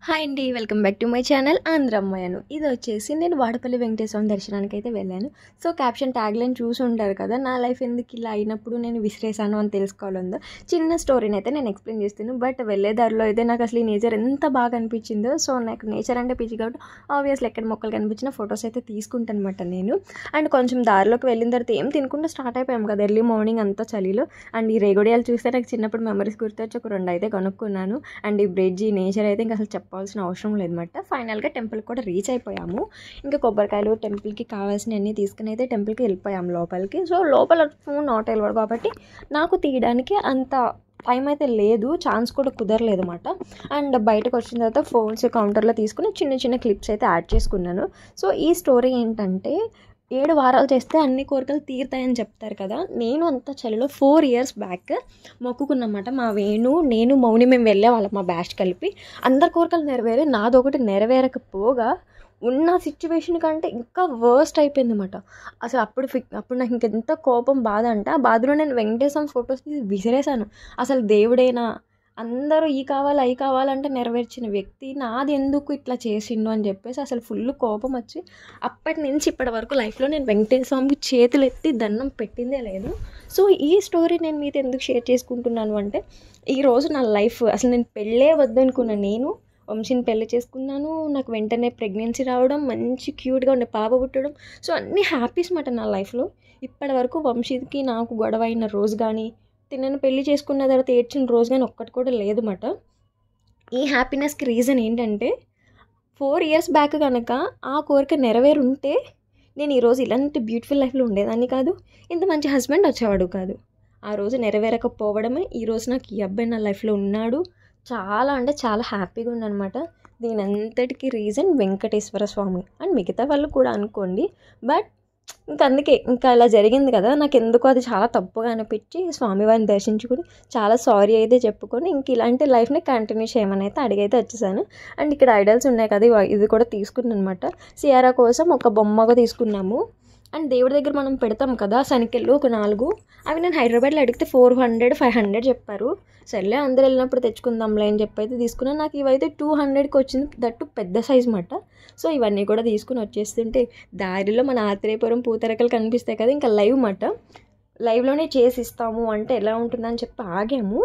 Hi అండి, welcome back to my channel ఆంధ్రమ్మయ్యను. ఇది వచ్చేసి నేను వాడపల్లి వెంకటేశ్వర స్వామి దర్శనానికి అయితే వెళ్ళాను. సో క్యాప్షన్ ట్యాగ్లైన్ చూసి ఉంటారు కదా, నా లైఫ్ ఎందుకు ఇలా అయినప్పుడు నేను విసిరేసాను అని తెలుసుకోవాలందో చిన్న స్టోరీని అయితే నేను ఎక్స్ప్లెయిన్ చేస్తాను. బట్ వెళ్ళే దారిలో అయితే నాకు అసలు ఈ నేచర్ ఎంత బాగా అనిపించిందో. సో నాకు నేచర్ అంటే పిచ్చి కాబట్టి ఆబ్వియస్లీ ఎక్కడ మొక్కలు కనిపించిన ఫొటోస్ అయితే తీసుకుంటాను అనమాట నేను. అండ్ కొంచెం దారిలోకి వెళ్ళిన తర్వాత ఏం తినకుండా స్టార్ట్ అయిపోయాం కదా ఎర్లీ మార్నింగ్ అంతా చలిలో. అండ్ ఈ రేగొడియాలు చూస్తే నాకు చిన్నప్పుడు మెమరీస్ గుర్తొచ్చి ఒక 2 అయితే కొనుక్కున్నాను. అండ్ ఈ బ్రిడ్జ్ ఈ నేచర్ అయితే ఇంకా అసలు చెప్పాల్సిన అవసరం లేదన్నమాట. ఫైనల్గా టెంపుల్కి కూడా రీచ్ అయిపోయాము. ఇంకా కొబ్బరికాయలు టెంపుల్కి కావాల్సినవన్నీ తీసుకుని అయితే టెంపుల్కి వెళ్ళిపోయాము లోపలికి. సో లోపల ఫోన్ నాట్ అవైలబుల్ కాబట్టి నాకు తీయడానికి అంత టైం అయితే లేదు, ఛాన్స్ కూడా కుదరలేదు అనమాట. అండ్ బయటకు వచ్చిన తర్వాత ఫోన్స్ కౌంటర్లో తీసుకుని చిన్న చిన్న క్లిప్స్ అయితే యాడ్ చేసుకున్నాను. సో ఈ స్టోరీ ఏంటంటే 7 వారాలు చేస్తే అన్ని కోరికలు తీరుతాయని చెప్తారు కదా. నేను అంత చలిలో 4 years బ్యాక్ మొక్కుకున్నమాట. మా వేణు నేను మౌని మేము వెళ్ళేవాళ్ళం మా బ్యాచ్ కలిపి. అందరి కోరికలు నెరవేరి నాదొకటి నెరవేరకపోగా ఉన్న సిచ్యువేషన్ కంటే ఇంకా వర్స్ట్ అయిపోయింది అనమాట. అసలు అప్పుడు నాకు ఇంకెంత కోపం బాధ అంటే ఆ బాధలో నేను వెంకటేశ్వర ఫొటోస్ తీసి విసిరేసాను. అసలు దేవుడేనా, అందరూ ఈ కావాలి అవి కావాలంటే నెరవేర్చిన వ్యక్తి నాది ఎందుకు ఇట్లా చేసిండు అని చెప్పేసి అసలు ఫుల్ కోపం వచ్చి అప్పటి నుంచి ఇప్పటి వరకు లైఫ్లో నేను వెంకటేశ్వర స్వామికి చేతులు ఎత్తి దండం పెట్టిందే లేదు. సో ఈ స్టోరీ నేను మీతో ఎందుకు షేర్ చేసుకుంటున్నాను అంటే, ఈరోజు నా లైఫ్ అసలు నేను పెళ్ళే వద్దనుకున్నాను. నేను వంశీని పెళ్లి చేసుకున్నాను, నాకు వెంటనే ప్రెగ్నెన్సీ రావడం, మంచి క్యూట్గా ఉండే పాప పుట్టడం. సో అన్నీ హ్యాపీస్ మాట నా లైఫ్లో. ఇప్పటి వరకు వంశీకి నాకు గొడవ అయిన రోజు కానీ, తినను పెళ్లి చేసుకున్న తర్వాత ఏడ్చిన రోజు కానీ ఒక్కటి కూడా లేదన్నమాట. ఈ హ్యాపీనెస్కి రీజన్ ఏంటంటే 4 years బ్యాక్ కనుక ఆ కోరిక నెరవేరుంటే నేను ఈరోజు ఇలాంటి బ్యూటిఫుల్ లైఫ్లో ఉండేదాన్ని కాదు, ఇంత మంచి హస్బెండ్ వచ్చేవాడు కాదు. ఆ రోజు నెరవేరకపోవడమే ఈరోజు నాకు ఈ అబ్బాయి నా లైఫ్లో ఉన్నాడు. చాలా అంటే చాలా హ్యాపీగా ఉందన్నమాట. దీని అంతటికి రీజన్ వెంకటేశ్వర స్వామి అండ్ మిగతా వాళ్ళు కూడా అనుకోండి. బట్ అందుకే ఇంకా అలా జరిగింది కదా, నాకు ఎందుకో అది చాలా తప్పుగా అనిపించి స్వామివారిని దర్శించుకుని చాలా సారీ అయితే చెప్పుకొని ఇంక ఇలాంటి లైఫ్ని కంటిన్యూ చేయమని అయితే అడిగైతే వచ్చేసాను. అండ్ ఇక్కడ ఐడల్స్ ఉన్నాయి కదా, ఇది కూడా తీసుకున్నాను అనమాట. సియారా కోసం ఒక బొమ్మగా తీసుకున్నాము. అండ్ దేవుడి దగ్గర మనం పెడతాం కదా శనికెళ్ళు ఒక 4, అవి నేను హైదరాబాద్లో అడిగితే 400 500 చెప్పారు. సర్లే అందరు వెళ్ళినప్పుడు తెచ్చుకుందాంలే అని చెప్పి అయితే తీసుకున్నాను. నాకు ఇవైతే 200కి వచ్చింది, దట్టు పెద్ద సైజ్ మాట. సో ఇవన్నీ కూడా తీసుకుని వచ్చేస్తుంటే దారిలో మన ఆత్రేయపురం పూతరేకలు కనిపిస్తాయి కదా, ఇంకా లైవ్ మాట, లైవ్లోనే చేసి ఇస్తాము అంటే ఎలా ఉంటుందని చెప్పి ఆగాము.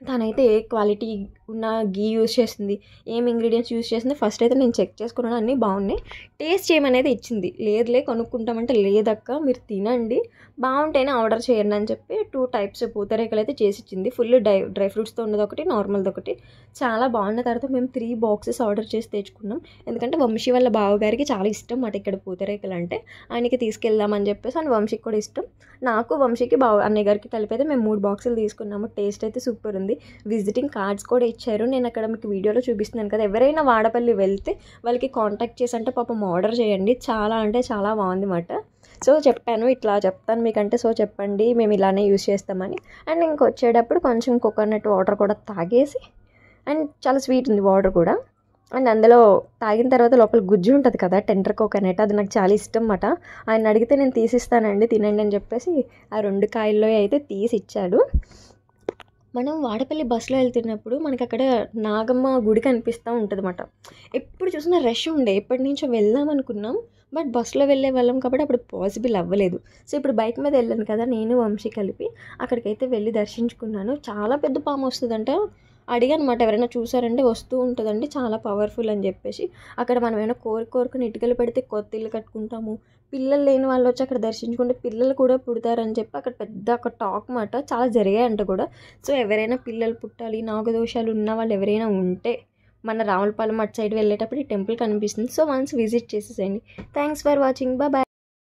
తనైతే ఏ క్వాలిటీ ఉన్న గీ యూజ్ చేసింది, ఏం ఇంగ్రీడియంట్స్ యూజ్ చేసింది ఫస్ట్ అయితే నేను చెక్ చేసుకున్నాను, అన్నీ బాగున్నాయి. టేస్ట్ చేయమనేది ఇచ్చింది. లేదులే కొనుక్కుంటామంటే లేదక్క మీరు తినండి బాగుంటేనే ఆర్డర్ చేయండి అని చెప్పి 2 types పూతరేకలు అయితే చేసి ఇచ్చింది. ఫుల్ డ్రై ఫ్రూట్స్తో ఉన్నది ఒకటి, నార్మల్ది ఒకటి. చాలా బాగున్న తర్వాత మేము 3 boxes ఆర్డర్ చేసి తెచ్చుకున్నాం. ఎందుకంటే వంశీ వాళ్ళ బావగారికి చాలా ఇష్టం మాట ఇక్కడ పూతరేకలు అంటే, ఆయనకి తీసుకెళ్దామని చెప్పేసి. అండ్ వంశీకి కూడా ఇష్టం, నాకు వంశీకి అన్నయ్య గారికి కలిపి అయితే మేము 3 boxes తీసుకున్నాము. టేస్ట్ అయితే సూపర్ ఉంది. విజిటింగ్ కార్డ్స్ కూడా ఇచ్చారు, నేను అక్కడ మీకు వీడియోలో చూపిస్తున్నాను కదా. ఎవరైనా వాడపల్లి వెళ్తే వాళ్ళకి కాంటాక్ట్ చేసి అంటే పాపం ఆర్డర్ చేయండి, చాలా అంటే చాలా బాగుంది మాట. సో చెప్పాను ఇట్లా చెప్తాను మీకంటే, సో చెప్పండి మేము ఇలానే యూజ్ చేస్తామని. అండ్ ఇంకొచ్చేటప్పుడు కొంచెం కోకోనట్ వాటర్ కూడా తాగేసి, అండ్ చాలా స్వీట్ ఉంది వాటర్ కూడా. అండ్ అందులో తాగిన తర్వాత లోపల గుజ్జు ఉంటుంది కదా టెండర్ కోకోనట్, అది నాకు చాలా ఇష్టం అన్నమాట. ఆయన అడిగితే నేను తీసిస్తానండి తినండి అని చెప్పేసి ఆ 2 కాయల్లో అయితే తీసి ఇచ్చాడు. మనం వాడపల్లి బస్సులో వెళ్తున్నప్పుడు మనకి అక్కడ నాగమ్మ గుడి కనిపిస్తూ ఉంటుంది అన్నమాట. ఎప్పుడు చూసినా రష్ ఉండే, ఎప్పటి నుంచో వెళ్దాం అనుకున్నాం బట్ బస్సులో వెళ్ళే వాళ్ళం కాబట్టి అప్పుడు పాసిబుల్ అవ్వలేదు. సో ఇప్పుడు బైక్ మీద వెళ్ళాను కదా నేను వంశీ కలిపి, అక్కడికైతే వెళ్ళి దర్శించుకున్నాను. చాలా పెద్ద పాము వస్తుందంట, అడిగాను అనమాట ఎవరైనా చూసారంటే వస్తూ ఉంటుందండి చాలా పవర్ఫుల్ అని చెప్పేసి. అక్కడ మనం ఏమైనా కోరుకుని ఇటుకలు పెడితే కొత్త ఇల్లు కట్టుకుంటాము, పిల్లలు లేని వాళ్ళు వచ్చి అక్కడ దర్శించుకుంటే పిల్లలు కూడా పుడతారని చెప్పి అక్కడ పెద్ద ఒక టాక్ మాట, చాలా జరిగాయంట కూడా. సో ఎవరైనా పిల్లలు పుట్టాలి, నాగదోషాలు ఉన్న వాళ్ళు ఎవరైనా ఉంటే మన రావులపాలెం అటు సైడ్ వెళ్ళేటప్పుడు ఈ టెంపుల్ కనిపిస్తుంది. సో వన్స్ విజిట్ చేసేసేయండి. Thanks for watching, bye.